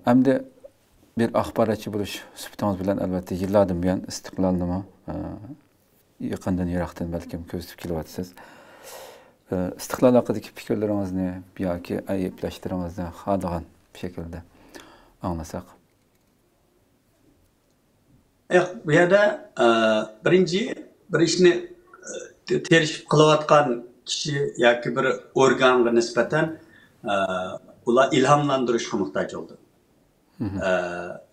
Hem de bir axbaratçı buluş sübtimiz bilen elbette yıllardan buyon istiqlolni yaqindan yiroqdan balkim ko'zitib kelyapsiz. Istiqlol haqidagi fikrlaringizni yoki ayblashlaringizni xohlagan shaklda anglasak. Bu yerda birinchi bir ishni terishib qilayotgan kishi yoki bir organga nisbatan ular ilhomlantirishga muhtoj bo'ldi.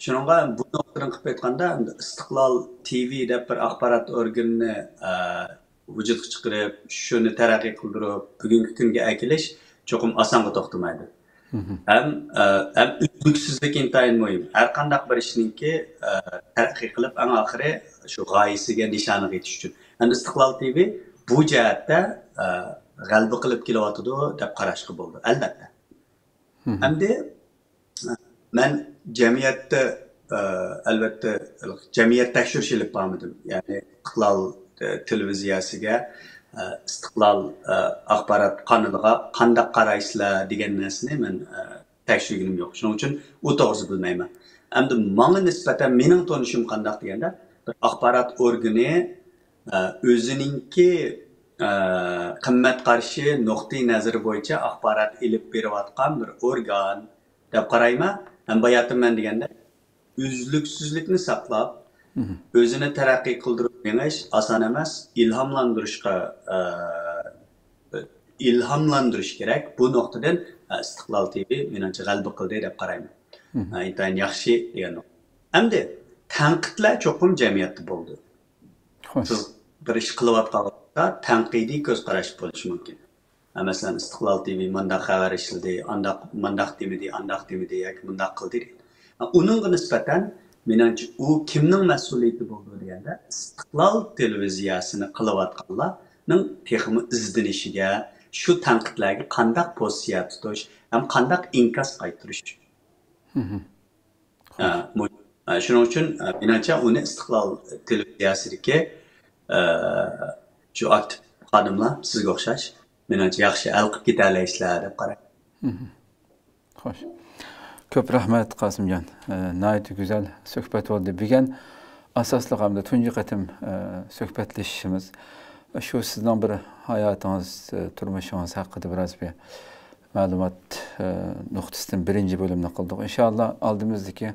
Shuningga bu nuqtadan qilib aytganda Istiqlol TV deb bir axborot organini vujudga chiqarib, shuni taraqqiy qildirib, bugungi kunga akilish cho'qim osonga to'xtamaydi. Hem uzluksizlik intayin muhim. Her qandaq bir ishninki taraqqiy qilib, eng oxiri shu g'oyasiga nishoniga yetish uchun. Endi Istiqlol TV bu jihatda g'alaba qilib kelyotidi deb qarashga bo'ldi, albatta. Endi men jamiyatda albatta jamiyat tekshirish ilib bormadim. Ya'ni Istiqlol televiziyasiga Istiqlol axborot kanaliga qanday qaraysizlar degan narsani men tekshirganim yo'q. Shuning uchun u to'g'risida bilmayman. Endi menga nisbatan mening tanishim qanday deganda bir axborot organi o'zininki qimmat qarshi nuqtai nazari bo'yicha axborot ilib berayotgan bir organ deb qarayman. Ham bayatim men deganda uzluksizlikni saqlab o'zini taraqqiy qildirib menish oson emas. İlhamlandirish kerak. Bu nuqtadan Istiqlol TV menimcha g'alaba qildi deb qarayman. Intayin yaxshi degan. Endi tanqidlar cho'qim jamiyatda bo'ldi. Siz bir ish qilayotganda tanqidiy ko'z qarash bo'lishi mumkin. Masalan, Istiqlol TV mundaq xabar ishildi, mundaq demidi, yoki mundaq qildi. Uningga nisbatan menimcha u kimning mas'uliyati bo'ldi deganda Istiqlol televiziyasini qilayotganlarning texmi izlanishiga, shu tanqidlarga qandaq pozitsiya tutish, ham qandaq inkos qaytarish. Shuning uchun menimcha uni Istiqlol televiziyasidagi shu aktiv xodimlar sizga o'xshash menimcha yaxshi hal qilib ketalaysizlar deb qarayman. Xo'sh. Ko'p rahmat Qosimjon. Nihoyat güzel suhbat oldu. Bugun asosli hamda tunji qatim suhbatlashishimiz shu sizning bir hayotingiz, turmushingiz haqida biroz bir ma'lumot nuqtasidan birinchi bo'limni qildik. Inshaalloh oldimizdagi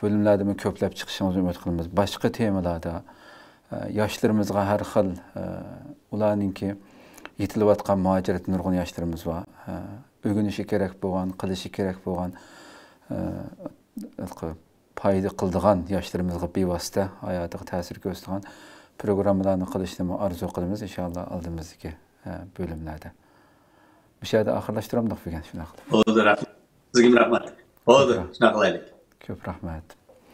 bölümlerde ko'plab chiqishimizni umid qilamiz. Boshqa temalarda yoshlarimizga har xil ularningki yetilayotgan muajirat nurg'un yoshlarimiz bor. O'rganishi kerak bo'lgan, qilishi kerak bo'lgan payda qildigan yoshlarımızga bevosita hayotiga ta'sir ko'rsatgan programmalarni qilishni orzu qilamiz inshaalloh oldimizdagi bo'limlarda. Bu yerda oxirlashtiramiz bugun shunaqa. Bo'ldi, rahmat. Sizga rahmat. Bo'ldi, shunaqa qilaylik. Ko'p rahmat.